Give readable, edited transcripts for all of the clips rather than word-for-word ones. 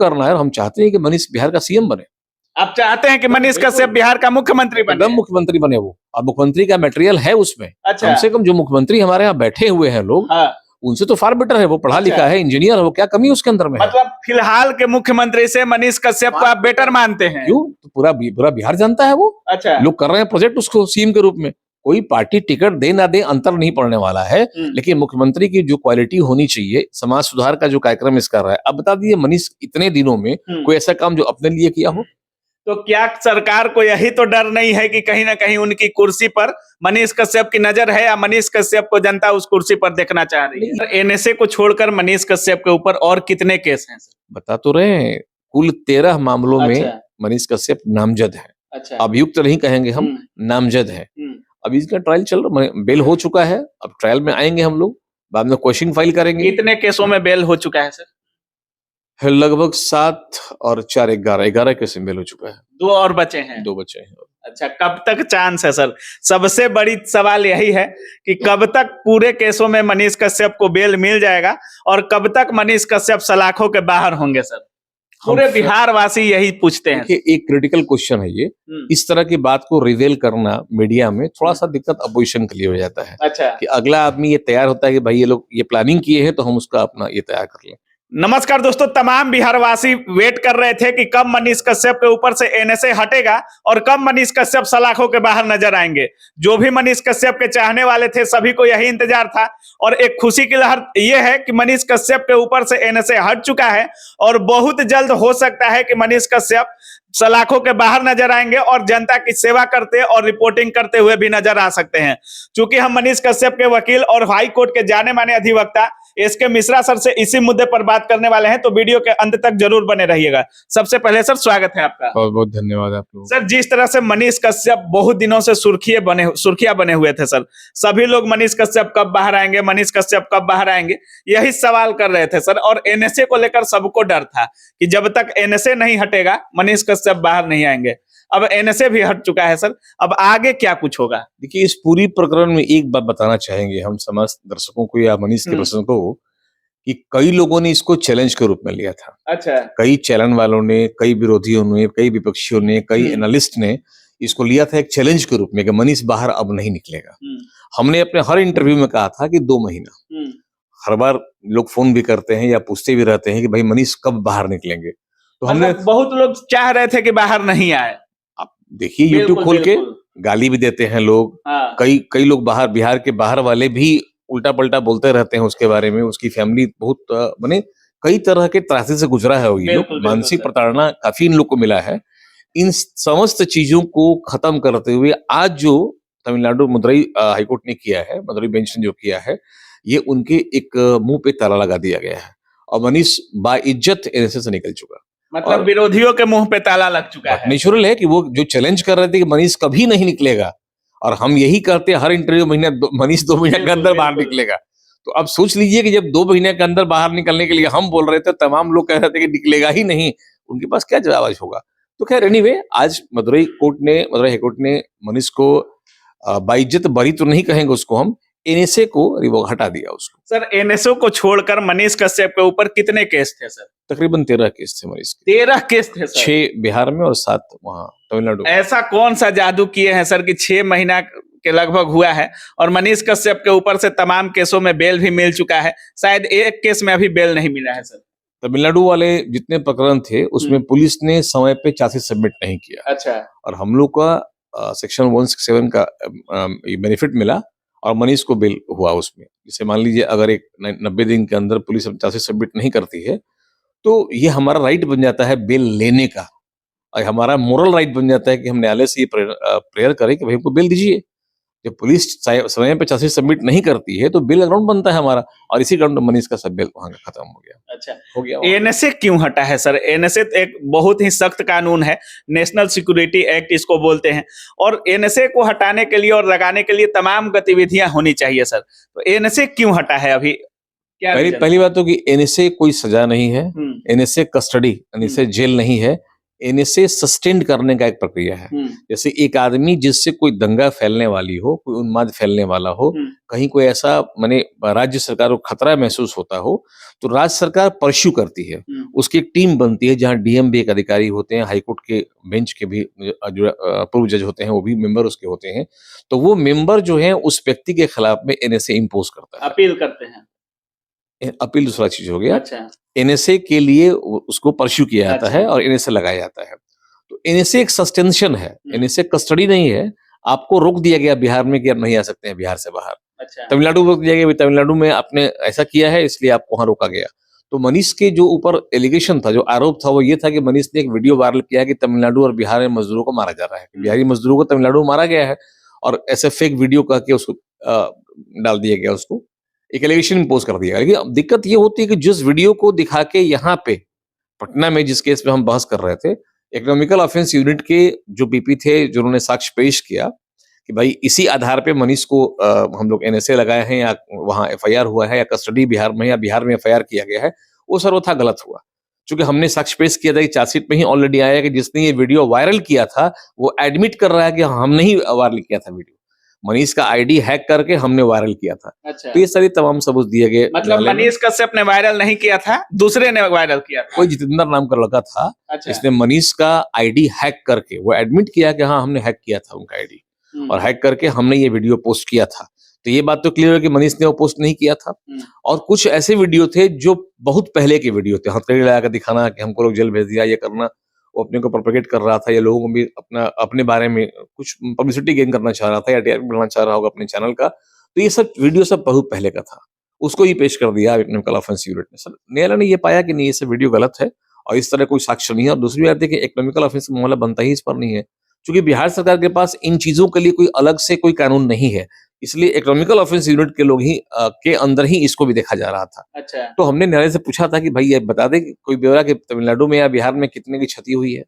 करना है और हम चाहते हैं कि मनीष बिहार का सीएम बने। आप चाहते हैं कि मनीष कश्यप बिहार का मुख्यमंत्री बने? एकदम मुख्यमंत्री बने वो। अब मुख्यमंत्री का मटेरियल है उसमें। अच्छा। कम से कम जो मुख्यमंत्री हमारे यहाँ बैठे हुए हैं लोग, हाँ। उनसे तो फार बेटर है। वो पढ़ा लिखा है, इंजीनियर है, वो क्या कमी उसके अंदर में है? मतलब फिलहाल के मुख्यमंत्री से मनीष कश्यप को आप बेटर मानते हैं? क्यों? तो पूरा बिहार जानता है वो। अच्छा। लोग कर रहे हैं प्रोजेक्ट उसको सीएम के रूप में। कोई पार्टी टिकट दे ना दे अंतर नहीं पड़ने वाला है, लेकिन मुख्यमंत्री की जो क्वालिटी होनी चाहिए, समाज सुधार का जो कार्यक्रम इस कर रहा है। अब बता दीजिए मनीष इतने दिनों में कोई ऐसा काम जो अपने लिए किया हो? तो क्या सरकार को यही तो डर नहीं है कि कहीं ना कहीं उनकी कुर्सी पर मनीष कश्यप की नजर है, या मनीष कश्यप को जनता उस कुर्सी पर देखना चाह रही है? एनएसए को छोड़कर मनीष कश्यप के ऊपर और कितने केस हैं सर? बता तो रहे हैं, कुल 13 मामलों में मनीष कश्यप नामजद है। अच्छा। अभियुक्त नहीं कहेंगे हम, नामजद है। अभी इसका ट्रायल चल रहा है, बेल हो चुका है। अब ट्रायल में आएंगे हम लोग, बाद में क्वेश्चन फाइल करेंगे। कितने केसों में बेल हो चुका है सर? लगभग 7 और 4 11 केस में बेल हो चुका है। 2 और बचे हैं? 2 बचे हैं। अच्छा, कब तक चांस है सर? सबसे बड़ी सवाल यही है कि कब तक पूरे केसों में मनीष कश्यप को बेल मिल जाएगा और कब तक मनीष कश्यप सलाखों के बाहर होंगे सर? पूरे बिहार वासी यही पूछते हैं। एक क्रिटिकल क्वेश्चन है ये। इस तरह की बात को रिवील करना मीडिया में थोड़ा सा दिक्कत अपोजिशन के लिए हो जाता है। अच्छा। कि अगला आदमी ये तैयार होता है कि भाई ये लोग ये प्लानिंग किए हैं तो हम उसका अपना ये तैयार कर लें। नमस्कार दोस्तों, तमाम बिहारवासी वेट कर रहे थे कि कब मनीष कश्यप के ऊपर से एनएसए हटेगा और कब मनीष कश्यप सलाखों के बाहर नजर आएंगे। जो भी मनीष कश्यप के चाहने वाले थे सभी को यही इंतजार था, और एक खुशी की लहर यह है कि मनीष कश्यप के ऊपर से एनएसए हट चुका है और बहुत जल्द हो सकता है कि मनीष कश्यप सलाखों के बाहर नजर आएंगे और जनता की सेवा करते और रिपोर्टिंग करते हुए भी नजर आ सकते हैं। चूंकि हम मनीष कश्यप के वकील और हाई कोर्ट के जाने माने अधिवक्ता एसके मिश्रा सर से इसी मुद्दे पर बात करने वाले हैं, तो वीडियो के अंत तक जरूर बने रहिएगा। सबसे पहले सर स्वागत है आपका। बहुत बहुत धन्यवाद आप लोगों। सर, जिस तरह से मनीष कश्यप बहुत दिनों से सुर्खियां बने हुए थे सर, सभी लोग मनीष कश्यप कब बाहर आएंगे, मनीष कश्यप कब बाहर आएंगे, यही सवाल कर रहे थे सर। और एनएसए को लेकर सबको डर था कि जब तक एनएसए नहीं हटेगा मनीष कश्यप बाहर नहीं आएंगे। अब एनएसए भी हट चुका है सर, अब आगे क्या कुछ होगा? देखिए, इस पूरी प्रकरण में एक बात बताना चाहेंगे हम समस्त दर्शकों को या मनीष के प्रश्न को, कि कई लोगों ने इसको चैलेंज के रूप में लिया था। अच्छा। कई चैनल वालों ने, कई विरोधियों ने, कई विपक्षियों ने, कई एनालिस्ट ने इसको लिया था एक चैलेंज के रूप में कि मनीष बाहर अब नहीं निकलेगा। हमने अपने हर इंटरव्यू में कहा था कि 2 महीना। हर बार लोग फोन भी करते हैं या पूछते भी रहते हैं कि भाई मनीष कब बाहर निकलेंगे, तो हमने बहुत लोग चाह रहे थे कि बाहर नहीं आए। आप देखिए यूट्यूब खोल के गाली भी देते हैं लोग। हाँ। कई लोग बाहर, बिहार के बाहर वाले भी उल्टा पलटा बोलते रहते हैं उसके बारे में। उसकी फैमिली बहुत माने कई तरह के त्रासदी से गुजरा है। ये लोग मानसिक प्रताड़ना काफी इन लोग को मिला है। इन समस्त चीजों को खत्म करते हुए आज जो तमिलनाडु मदुरई हाईकोर्ट ने किया है, मदुरई बेंच ने जो किया है, ये उनके एक मुंह पे ताला लगा दिया गया है और मनीष बाइज्जत एनएसए से निकल चुका। मतलब विरोधियों के मुंह पे ताला लग चुका है। नेचुरल है कि वो जो चैलेंज कर रहे थे कि मनीष कभी नहीं निकलेगा, और हम यही करते हैं हर इंटरव्यू मनीष 2 महीने के अंदर बाहर निकलेगा। तो अब सोच लीजिए कि जब 2 महीने के अंदर बाहर निकलने के लिए हम बोल रहे थे, तमाम लोग कह रहे थे कि निकलेगा ही नहीं, उनके पास क्या जवाब होगा। तो खैर एनीवे, आज मदुरई हाईकोर्ट ने मनीष को बाइज्जत बरी तो नहीं कहेंगे उसको हम, एनएसए को रिवोक हटा दिया उसको। सर, एनएसए को छोड़कर मनीष कश्यप के ऊपर कितने केस थे सर? तकरीबन 13 केस थे मनीष के। 13 केस थे सर? 6 बिहार में और 7 वहाँ तमिलनाडु। ऐसा कौन सा जादू किए हैं सर कि 6 महीना के लगभग हुआ है और मनीष कश्यप के ऊपर से तमाम केसों में बेल भी मिल चुका है? शायद एक केस में अभी बेल नहीं मिला है सर। तमिलनाडु वाले जितने प्रकरण थे उसमें पुलिस ने समय पे चार्जशीट सबमिट नहीं किया। अच्छा। और हम लोग का सेक्शन 167 का बेनिफिट मिला और मनीष को बेल हुआ उसमें। जैसे मान लीजिए अगर एक 90 दिन के अंदर पुलिस चार्जशीट सबमिट नहीं करती है तो ये हमारा राइट बन जाता है बेल लेने का, और हमारा मोरल राइट बन जाता है कि हम न्यायालय से ये प्रेयर करें कि भाई हमको बेल दीजिए। जब पुलिस समय पे चार्जशीट सबमिट नहीं करती है तो बेल ग्राउंड बनता है हमारा, और इसी ग्राउंड में मनीष का सब बेल वहां खत्म हो गया। अच्छा, हो गया। एनएसए क्यों हटा है सर? एनएसए एक बहुत ही सख्त कानून है, नेशनल सिक्योरिटी एक्ट इसको बोलते हैं, और एनएसए को हटाने के लिए और लगाने के लिए तमाम गतिविधियां होनी चाहिए सर। तो एनएसए क्यों हटा है अभी? क्या पहली बात तो कि एनएसए कोई सजा नहीं है, एनएसए कस्टडी, एनएसए जेल नहीं है, एनएसए सस्टेन करने का एक प्रक्रिया है। जैसे एक आदमी जिससे कोई दंगा फैलने वाली हो, कोई उन्माद फैलने वाला हो, कहीं कोई ऐसा माने राज्य सरकार को खतरा महसूस होता हो, तो राज्य सरकार परस्यू करती है। उसकी एक टीम बनती है जहाँ डीएम भी एक अधिकारी होते हैं, हाईकोर्ट के बेंच के भी जो पूर्व जज होते हैं वो भी मेंबर उसके होते हैं। तो वो मेंबर जो है उस व्यक्ति के खिलाफ में एनएसए इम्पोज करता है। अपील करते हैं। अपील दूसरा चीज हो गया। अच्छा। एनएसए के लिए उसको परस्यू किया जाता अच्छा। है और एनएसए लगाया जाता है। तो एनएसए एक सस्टेंशन है, एनएसए कस्टडी नहीं है। आपको रोक दिया गया बिहार में कि आप नहीं आ सकते हैं बिहार से बाहर। अच्छा। तमिलनाडु को रोक दिया गया, तमिलनाडु में आपने ऐसा किया है इसलिए आपको वहां रोका गया। तो मनीष के जो ऊपर एलिगेशन था, जो आरोप था, वो ये था कि मनीष ने एक वीडियो वायरल किया कि तमिलनाडु और बिहार में मजदूरों को मारा जा रहा है, बिहारी मजदूरों को तमिलनाडु में मारा गया है, और ऐसे फेक वीडियो कह के उसको डाल दिया गया, उसको एक एलिगेशन इम्पोज कर दिया। लेकिन अब दिक्कत ये होती है कि जिस वीडियो को दिखा के यहाँ पे पटना में जिस केस में हम बहस कर रहे थे, इकोनॉमिकल ऑफेंस यूनिट के जो पीपी थे, जिन्होंने साक्ष्य पेश किया कि भाई इसी आधार पे मनीष को हम लोग एनएसए लगाए हैं, या वहां एफआईआर हुआ है, या कस्टडी बिहार में, या बिहार में एफआईआर किया गया है, वो सर्वथा गलत हुआ। क्योंकि हमने साक्ष्य पेश किया था कि चार्जशीट में ही ऑलरेडी आया कि जिसने ये वीडियो वायरल किया था वो एडमिट कर रहा है कि हमने ही वायरल किया था वीडियो, मनीष का आईडी हैक करके हमने वायरल किया था। अच्छा। तो ये सारी तमाम सबूत दिए गए। मतलब मनीष कश्यप ने वायरल नहीं किया था, दूसरे ने वायरल किया था। कोई जितेंद्र नाम का लड़का था। अच्छा। इसने मनीष का आईडी हैक करके वो एडमिट किया कि हाँ हमने हैक किया था उनका आईडी, और हैक करके हमने ये वीडियो पोस्ट किया था। तो ये बात तो क्लियर है कि मनीष ने वो पोस्ट नहीं किया था। और कुछ ऐसे वीडियो थे जो बहुत पहले के वीडियो थे, हथकड़ी लगा कर दिखाना कि हमको लोग जेल भेज दिया, ये करना, वो अपने को प्रोपेगेट कर रहा था, या लोगों को भी अपने बारे में कुछ पब्लिसिटी गेन करना चाह रहा था, या टीआरपी बढ़ाना चाह रहा होगा अपने चैनल का। तो ये सब वीडियो सब बहुत पहले का था, उसको ही पेश कर दिया इकोनॉमिकल ऑफेंस यूनिट ने। सर न्यायालय ने ये पाया कि नहीं, ये सब वीडियो गलत है और इस तरह कोई साक्ष्य नहीं है। और दूसरी बात है कि इकोनॉमिकल ऑफेंस का मामला बनता ही इस पर नहीं है, क्योंकि बिहार सरकार के पास इन चीजों के लिए कोई अलग से कोई कानून नहीं है, इसलिए इकोनॉमिकल ऑफेंस यूनिट के लोग ही के अंदर ही इसको भी देखा जा रहा था। अच्छा। तो हमने न्यायालय से पूछा था कि भाई ये बता दे कि कोई ब्यौरा कि तमिलनाडु में या बिहार में कितने की क्षति हुई है।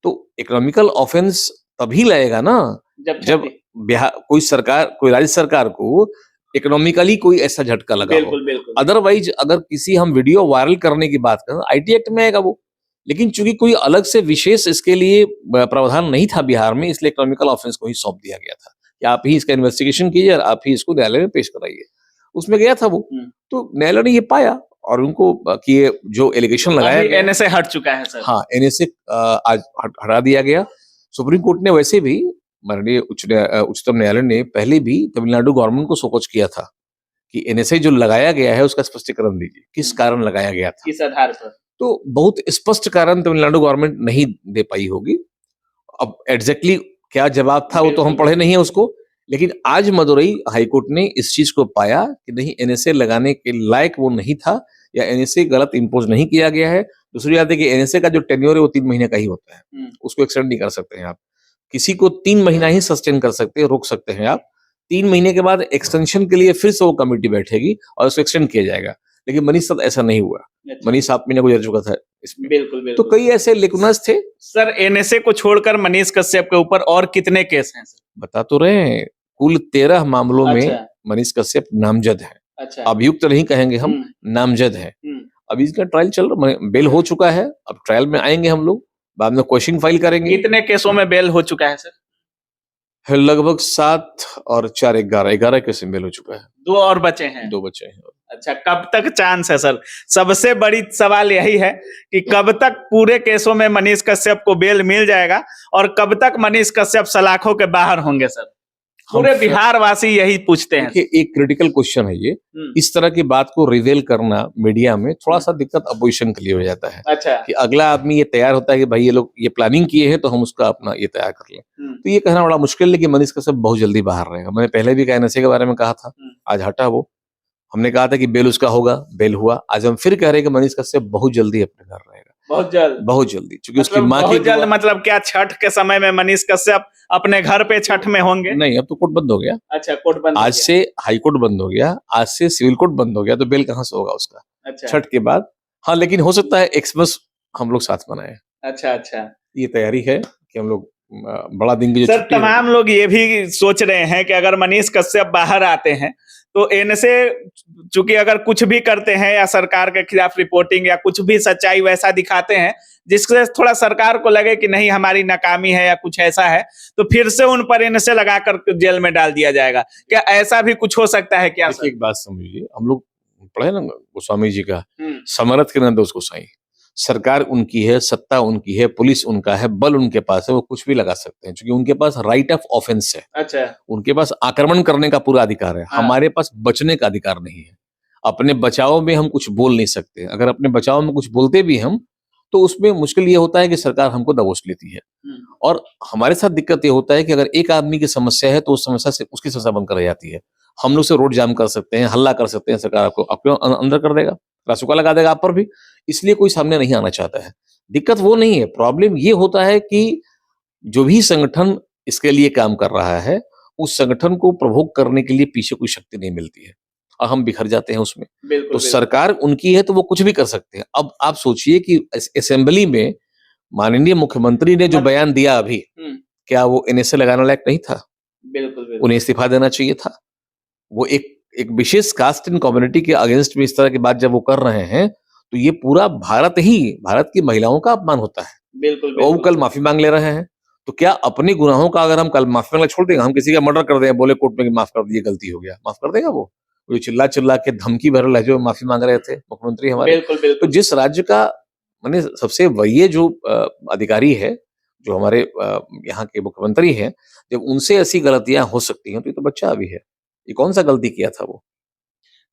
तो इकोनॉमिकल ऑफेंस तभी लगेगा ना जब बिहार कोई राज्य सरकार को इकोनॉमिकली कोई ऐसा झटका लगा हो। बिल्कुल बिल्कुल। अदरवाइज अगर किसी हम वीडियो वायरल करने की बात करें, आईटी एक्ट में आएगा वो। लेकिन चूंकि कोई अलग से विशेष इसके लिए प्रावधान नहीं था बिहार में, इसलिए इकोनॉमिकल ऑफेंस को ही सौंप दिया गया था कि आप ही इसका इन्वेस्टिगेशन कीजिए और आप ही इसको न्यायालय में पेश कराइए। उसमें गया था वो। तो न्यायालय ने ये पाया और उनको कि ये जो एलिगेशन लगाया गया, एनएसए हट चुका है सर। हाँ, एनएसए आज हटा दिया गया। सुप्रीम कोर्ट ने वैसे भी, माननीय उच्चतम न्यायालय ने पहले भी तमिलनाडु गवर्नमेंट को सोच किया था कि एनएसए जो लगाया गया है उसका स्पष्टीकरण दीजिए, किस कारण लगाया गया था, किस आधार पर। तो बहुत स्पष्ट कारण तमिलनाडु गवर्नमेंट नहीं दे पाई होगी। अब एग्जैक्टली क्या जवाब था वो तो हम पढ़े नहीं है उसको, लेकिन आज मदुरई हाईकोर्ट ने इस चीज को पाया कि नहीं, एनएसए लगाने के लायक वो नहीं था, या एनएसए गलत इंपोज नहीं किया गया है। दूसरी बात है कि एनएसए का जो टेन्योर है वो 3 महीने का ही होता है, उसको एक्सटेंड नहीं कर सकते हैं आप। किसी को 3 महीना ही सस्टेन कर सकते हैं, रोक सकते हैं आप। 3 महीने के बाद एक्सटेंशन के लिए फिर से वो कमेटी बैठेगी और उसको एक्सटेंड किया जाएगा। लेकिन मनीष साथ ऐसा नहीं हुआ। मनीष 7 महीने गुजर चुका था इसमें। बिल्कुल तो कई ऐसे लेकुनस थे। सर एनएसए को छोड़कर मनीष कश्यप के ऊपर और कितने केस हैं सर? बता तो रहे हैं, कुल 13 मामलों में मनीष कश्यप नामजद है। अच्छा। अभियुक्त नहीं कहेंगे हम, नामजद है। अभी इसका ट्रायल चल रहा, बेल हो चुका है, अब ट्रायल में आएंगे हम लोग, बाद में क्वेश्चन फाइल करेंगे। कितने केसों में बेल हो चुका है सर? लगभग 7 और 4 11 केस में बेल हो चुका है। 2 और बचे हैं। 2 बचे हैं। अच्छा, कब तक चांस है सर? सबसे बड़ी सवाल यही है कि कब तक पूरे केसों में मनीष कश्यप को बेल मिल जाएगा और कब तक मनीष कश्यप सलाखों के बाहर होंगे सर? पूरे बिहार वासी यही पूछते हैं। एक क्रिटिकल क्वेश्चन है ये। इस तरह की बात को रिवील करना मीडिया में थोड़ा सा दिक्कत अपोजिशन के लिए हो जाता है। अच्छा। कि अगला आदमी ये तैयार होता है कि भाई ये लोग ये प्लानिंग किए हैं तो हम उसका अपना ये तैयार कर लें। तो ये कहना बड़ा मुश्किल है कि मनीष कश्यप बहुत जल्दी बाहर रहेगा। मैंने पहले भी एनएसए के बारे में कहा था, आज हटा वो। हमने कहा था कि बेल उसका होगा, बेल हुआ। आज हम फिर कह रहे हैं कि मनीष कश्यप बहुत जल्दी अपने घर रहेगा, बहुत जल्दी, क्योंकि उसकी माँ की जल्द मतलब क्या छठ के समय में मनीष कश्यप अपने घर पे छठ में होंगे? नहीं, अब तो कोर्ट बंद हो गया। अच्छा, कोर्ट बंद आज से हाई कोर्ट बंद हो गया, आज से सिविल कोर्ट बंद हो गया, तो बेल कहाँ से होगा उसका? अच्छा। छठ के बाद। हाँ, लेकिन हो सकता है एक्समस हम लोग साथ मनाएं। अच्छा। ये तैयारी है कि हम लोग बड़ा देंगे जो सर छुट्टी तमाम लोग ये भी सोच रहे हैं कि अगर मनीष कश्यप बाहर आते हैं तो इनसे, चूंकि अगर कुछ भी करते हैं या सरकार के खिलाफ रिपोर्टिंग या कुछ भी सच्चाई वैसा दिखाते हैं जिससे थोड़ा सरकार को लगे कि नहीं हमारी नाकामी है या कुछ ऐसा है, तो फिर से उन पर इनसे लगाकर जेल में डाल दिया जाएगा। क्या ऐसा भी कुछ हो सकता है क्या सर? एक बात समझिए, हम लोग पढ़े ना गोस्वामी जी का समरथ के नंद उसको साई, सरकार उनकी है, सत्ता उनकी है, पुलिस उनका है, बल उनके पास है, वो कुछ भी लगा सकते हैं क्योंकि उनके पास राइट ऑफ ऑफेंस है। अच्छा, उनके पास आक्रमण करने का पूरा अधिकार है। हाँ। हमारे पास बचने का अधिकार नहीं है। अपने बचाव में हम कुछ बोल नहीं सकते। अगर अपने बचाव में कुछ बोलते भी हम, तो उसमें मुश्किल ये होता है कि सरकार हमको दबोच लेती है। और हमारे साथ दिक्कत ये होता है कि अगर एक आदमी की समस्या है तो उस समस्या से उसकी समस्या बंद कर रह जाती है। हम लोग से रोड जाम कर सकते हैं, हल्ला कर सकते हैं, सरकार आपको आपके अंदर कर देगा, रासुका लगा देगा आप पर भी। इसलिए कोई सामने नहीं आना चाहता है। दिक्कत वो नहीं है, प्रॉब्लम ये होता है कि जो भी संगठन इसके लिए काम कर रहा है, उस संगठन को प्रभोग करने के लिए पीछे कोई शक्ति नहीं मिलती है और हम बिखर जाते हैं उसमें। तो सरकार उनकी है तो वो कुछ भी कर सकते हैं। अब आप सोचिए कि असेंबली में माननीय मुख्यमंत्री ने जो बयान दिया अभी, क्या वो एनएसए लगाने लायक नहीं था? बिल्कुल। उन्हें इस्तीफा देना चाहिए था। वो एक विशेष कास्ट एंड कम्युनिटी के अगेंस्ट में इस तरह की बात जब वो कर रहे हैं, तो ये पूरा भारत की महिलाओं का अपमान होता है। बिल्कुल। वो कल माफी मांग ले रहे हैं, तो क्या अपने गुनाहों का अगर हम कल माफी मांगना छोड़ देंगे? हम किसी का मर्डर कर दें, बोले कोर्ट में कि माफ कर दिए, गलती हो गया, माफ कर देगा वो? चिल्ला चिल्ला के धमकी भरे लहजे में माफी मांग रहे थे मुख्यमंत्री हमारे। बिल्कुल। तो जिस राज्य का माने सबसे वरीय जो अधिकारी है, जो हमारे यहाँ के मुख्यमंत्री हैं, जब उनसे ऐसी गलतियां हो सकती हैं तो ये तो बच्चा अभी है। ये कौन सा गलती किया था वो?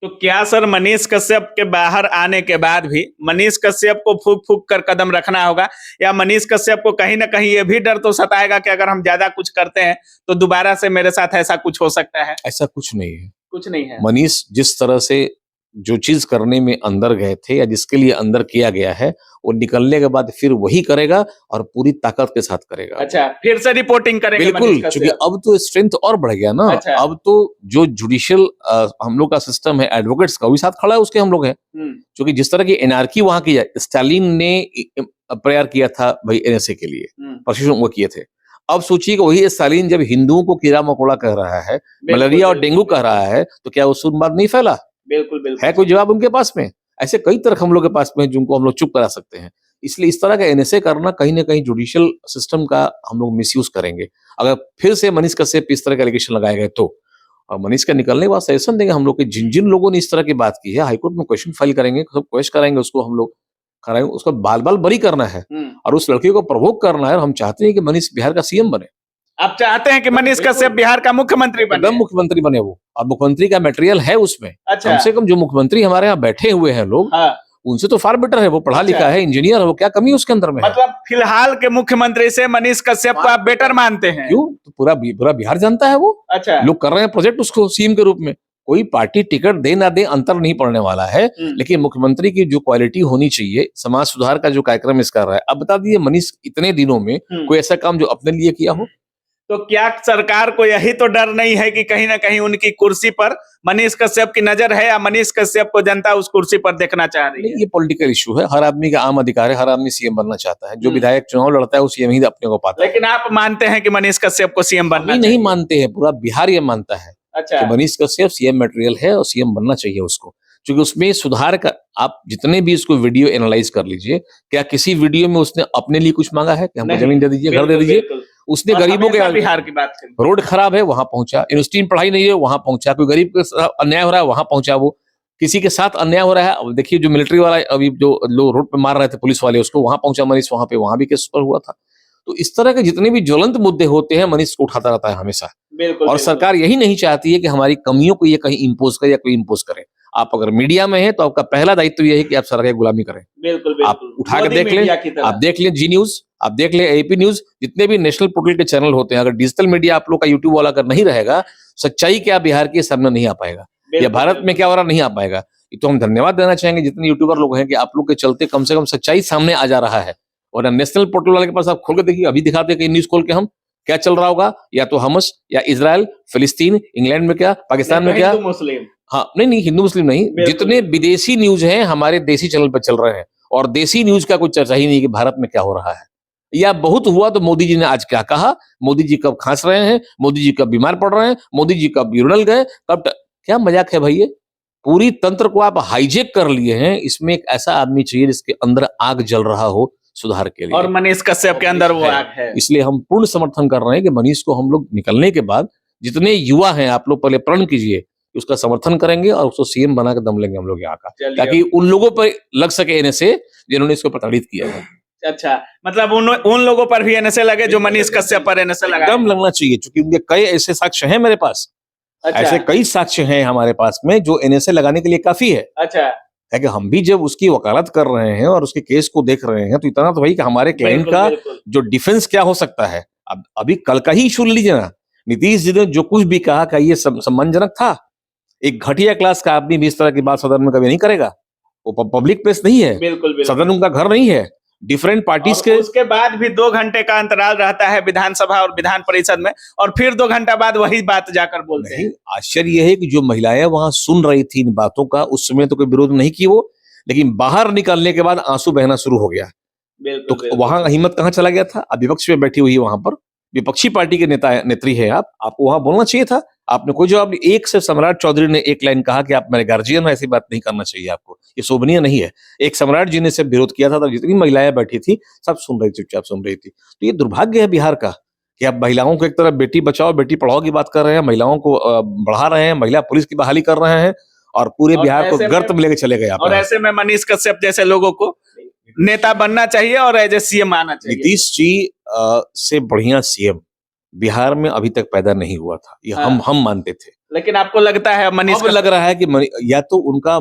तो क्या सर मनीष कश्यप के बाहर आने के बाद भी मनीष कश्यप को फूक फूक कर कदम रखना होगा, या मनीष कश्यप को कहीं ना कहीं ये भी डर तो सताएगा कि अगर हम ज्यादा कुछ करते हैं तो दोबारा से मेरे साथ ऐसा कुछ हो सकता है? ऐसा कुछ नहीं है। कुछ नहीं है। मनीष जिस तरह से जो चीज करने में अंदर गए थे या जिसके लिए अंदर किया गया है, वो निकलने के बाद फिर वही करेगा और पूरी ताकत के साथ करेगा। अच्छा, फिर से रिपोर्टिंग करेंगे बिल्कुल, क्योंकि अब तो स्ट्रेंथ और बढ़ गया ना। अच्छा। अब तो जो जुडिशियल हम लोग का सिस्टम है, एडवोकेट्स का, वो भी साथ खड़ा है उसके हम लोग हैं। क्योंकि जिस तरह की एनार्की वहां की है, स्टालिन ने प्रेयर किया था भाई एनएसए के लिए, प्रशिक्षण वो किए थे। अब सोचिए कि वही स्टालिन जब हिंदुओं को कीड़ा मकोड़ा कह रहा है, मलेरिया और डेंगू कह रहा है, तो क्या वो सुनबाद नहीं फैला? बिल्कुल। है कोई जवाब उनके पास में? ऐसे कई तर्क हम लोग के पास में है जिनको हम लोग चुप करा सकते हैं। इसलिए इस तरह का एनएसए करना कहीं ना कहीं जुडिशियल सिस्टम का हम लोग मिसयूज करेंगे। अगर फिर से मनीष कश्यप इस तरह का एलिगेशन लगाए गए तो, और मनीष का निकलने के बाद सजेशन देंगे हम लोग कि जिन जिन लोगों ने इस तरह की बात की है, हाईकोर्ट में क्वेश्चन फाइल करेंगे, सब क्वेश्चन कराएंगे, उसको हम लोग कराएंगे, उसको बाल बाल बरी करना है और उस लड़के को प्रवोक करना है। और हम चाहते हैं कि मनीष बिहार का सीएम बने। आप चाहते हैं कि मनीष कश्यप बिहार का मुख्यमंत्री बने? एकदम मुख्यमंत्री बने वो, और मुख्यमंत्री का मटेरियल है उसमें। अच्छा। कम से कम जो मुख्यमंत्री हमारे यहाँ बैठे हुए हैं लोग, हाँ। उनसे तो फार बेटर है। वो पढ़ा लिखा है, इंजीनियर है, वो क्या कमी उसके अंदर में है? मतलब फिलहाल के मुख्यमंत्री से मनीष कश्यप को आप बेटर मानते हैं? क्यों? तो पूरा बिहार जानता है वो। अच्छा। लोग कर रहे हैं प्रोजेक्ट उसको सीएम के रूप में। कोई पार्टी टिकट दे ना दे अंतर नहीं पड़ने वाला है, लेकिन मुख्यमंत्री की जो क्वालिटी होनी चाहिए, समाज सुधार का जो कार्यक्रम इसका रहा है। अब बता दीजिए मनीष इतने दिनों में कोई ऐसा काम जो अपने लिए किया हो? तो क्या सरकार को यही तो डर नहीं है कि कहीं ना कहीं उनकी कुर्सी पर मनीष कश्यप की नजर है, या मनीष कश्यप को जनता उस कुर्सी पर देखना चाह रही है? ये पॉलिटिकल इशू है, हर आदमी का आम अधिकार है, हर आदमी सीएम बनना चाहता है। जो विधायक चुनाव लड़ता है वो सीएम ही अपने को पाता है। लेकिन आप मानते हैं कि मनीष कश्यप को सीएम बनना चाहिए? नहीं मानते हैं, पूरा बिहार ये मानता है। अच्छा। कि मनीष कश्यप सीएम मटेरियल है और सीएम बनना चाहिए उसको, क्योंकि उसमें सुधार का, आप जितने भी इसको वीडियो एनालाइज कर लीजिए, क्या किसी वीडियो में उसने अपने लिए कुछ मांगा है कि हमको जमीन दे दीजिए, घर दे दीजिए? उसने गरीबों के, बिहार की बात करें, रोड खराब है वहां पहुंचा, यूनिवर्सिटी में पढ़ाई नहीं है वहां पहुंचा, कोई गरीब के साथ अन्याय हो रहा है वहां पहुंचा, वो किसी के साथ अन्याय हो रहा है। अब देखिए जो मिलिट्री वाला अभी जो लोग रोड पे मार रहे थे पुलिस वाले, उसको वहां पहुंचा मनीष, वहां पे वहां भी केस पर हुआ था। तो इस तरह के जितने भी ज्वलंत मुद्दे होते हैं मनीष को उठाता रहता है हमेशा। और सरकार यही नहीं चाहती है कि हमारी कमियों को ये कहीं इंपोज करे या कोई इंपोज करे। आप अगर मीडिया में है तो आपका पहला दायित्व यह है कि आप सरकार की गुलामी करें। बिल्कुल। आप उठा के देख लें, आप देख लें जी न्यूज, आप देख लें एपी न्यूज, जितने भी नेशनल पोर्टल के चैनल होते हैं, अगर डिजिटल मीडिया आप लोग का यूट्यूब वाला अगर नहीं रहेगा, सच्चाई क्या बिहार की सामने नहीं आ पाएगा, या भारत में क्या हो रहा नहीं आ पाएगा। तो हम धन्यवाद देना चाहेंगे जितने यूट्यूबर लोग हैं कि आप लोग के चलते कम से कम सच्चाई सामने आ जा रहा है। और नेशनल पोर्टल वाले के पास आप खोल के देखिए, अभी दिखाते हैं न्यूज खोल के हम क्या चल रहा होगा, या तो हमस या इजराइल, फिलिस्तीन, इंग्लैंड में क्या, पाकिस्तान में क्या, मुस्लिम, हाँ नहीं हिंदू मुस्लिम नहीं, जितने विदेशी न्यूज हैं हमारे देसी चैनल पर चल रहे हैं। और देसी न्यूज का कुछ चर्चा ही नहीं कि भारत में क्या हो रहा है। या बहुत हुआ तो मोदी जी ने आज क्या कहा, मोदी जी कब खांस रहे हैं, मोदी जी कब बीमार पड़ रहे हैं, मोदी जी कब यूरिनल गए, क्या मजाक है भाई ये? पूरी तंत्र को आप हाईजैक कर लिए हैं। इसमें एक ऐसा आदमी चाहिए जिसके अंदर आग जल रहा हो सुधार के लिए, और मनीष कश्यप के अंदर वो आग है। इसलिए हम पूर्ण समर्थन कर रहे हैं कि मनीष को हम लोग निकलने के बाद जितने युवा हैं, आप लोग पहले प्रण कीजिए कि उसका समर्थन करेंगे और उसको सीएम बना के दम लेंगे हम लोग यहाँ का, ताकि उन लोगों पर लग सके एनएसए जिन्होंने इसको प्रताड़ित किया है। अच्छा, मतलब उन लोगों पर भी एनएसए लगे जो मनीष कश्यप पर एनएसए लगा। एकदम लगना चाहिए, क्योंकि उनके कई ऐसे साक्ष्य हैं मेरे पास। अच्छा। ऐसे कई साक्ष्य हैं हमारे पास में जो एनएसए लगाने के लिए काफी है। अच्छा, है कि हम भी जब उसकी वकालत कर रहे हैं और उसके केस को देख रहे हैं तो इतना तो भाई कि हमारे क्लाइंट का जो डिफेंस क्या हो सकता है। अब अभी कल का ही इशू ले लीजिए ना, नीतीश जी ने जो कुछ भी कहा क्या ये सम्मानजनक था? एक घटिया क्लास का आदमी भी इस तरह की बात सदन में कभी नहीं करेगा। वो पब्लिक प्लेस नहीं है, बिल्कुल सदन उनका घर नहीं है। डिफरेंट पार्टीज के उसके बाद भी 2 घंटे का अंतराल रहता है विधानसभा और विधान परिषद में, और फिर 2 घंटा बाद वही बात जाकर बोलते हैं। आश्चर्य यह है कि जो महिलाएं वहां सुन रही थी इन बातों का, उस समय तो कोई विरोध नहीं की वो, लेकिन बाहर निकलने के बाद आंसू बहना शुरू हो गया। तो वहां हिम्मत कहां चला गया था? अब विपक्ष में बैठी हुई है, वहां पर विपक्षी पार्टी के नेत्री है आपको वहां बोलना चाहिए था। आपने कोई जवाब नहीं। एक से सम्राट चौधरी ने एक लाइन कहा कि आप मेरे गार्जियन हो, ऐसी बात नहीं करना चाहिए आपको, ये शोभनीय नहीं है। एक सम्राट जी ने सिर्फ विरोध किया था, तब जितनी महिलाएं बैठी थी सब सुन रही, चुपचाप सुन रही थी। तो ये दुर्भाग्य है बिहार का कि आप महिलाओं को एक तरफ बेटी बचाओ बेटी पढ़ाओ की बात कर रहे हैं, महिलाओं को बढ़ा रहे हैं, महिला पुलिस की बहाली कर रहे हैं और पूरे बिहार को गर्त में लेके चले गए। और ऐसे में मनीष कश्यप जैसे लोगों को नेता बनना चाहिए और एज ए सीएम आना चाहिए। नीतीश जी से बढ़िया सीएम बिहार में अभी तक पैदा नहीं हुआ था, ये हम मानते थे। लेकिन आपको लगता है मनीष अब लग रहा है कि या तो उनका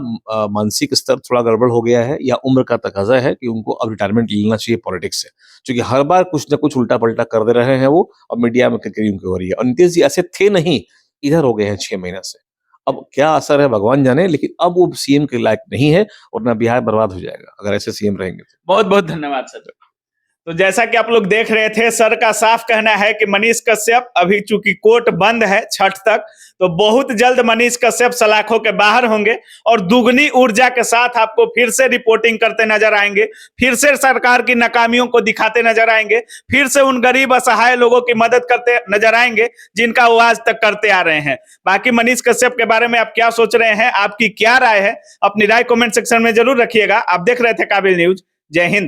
मानसिक स्तर थोड़ा गड़बड़ हो गया है या उम्र का तकाजा है कि उनको अब रिटायरमेंट लेना चाहिए पॉलिटिक्स से, क्योंकि हर बार कुछ ना कुछ उल्टा पलटा कर दे रहे हैं वो, और मीडिया में किरकिरी उनकी हो रही है। और नीतीश जी ऐसे थे नहीं, इधर हो गए हैं 6 महीने से। अब क्या असर है भगवान जाने, लेकिन अब वो सीएम के लायक नहीं है, वरना बिहार बर्बाद हो जाएगा अगर ऐसे सीएम रहेंगे। बहुत बहुत धन्यवाद सर। तो जैसा कि आप लोग देख रहे थे, सर का साफ कहना है कि मनीष कश्यप, अभी चूंकि कोर्ट बंद है छठ तक, तो बहुत जल्द मनीष कश्यप सलाखों के बाहर होंगे और दुगनी ऊर्जा के साथ आपको फिर से रिपोर्टिंग करते नजर आएंगे, फिर से सरकार की नाकामियों को दिखाते नजर आएंगे, फिर से उन गरीब असहाय लोगों की मदद करते नजर आएंगे जिनका वो आज तक करते आ रहे हैं। बाकी मनीष कश्यप के बारे में आप क्या सोच रहे हैं, आपकी क्या राय है, अपनी राय कमेंट सेक्शन में जरूर रखिएगा। आप देख रहे थे काबिल न्यूज। जय हिंद।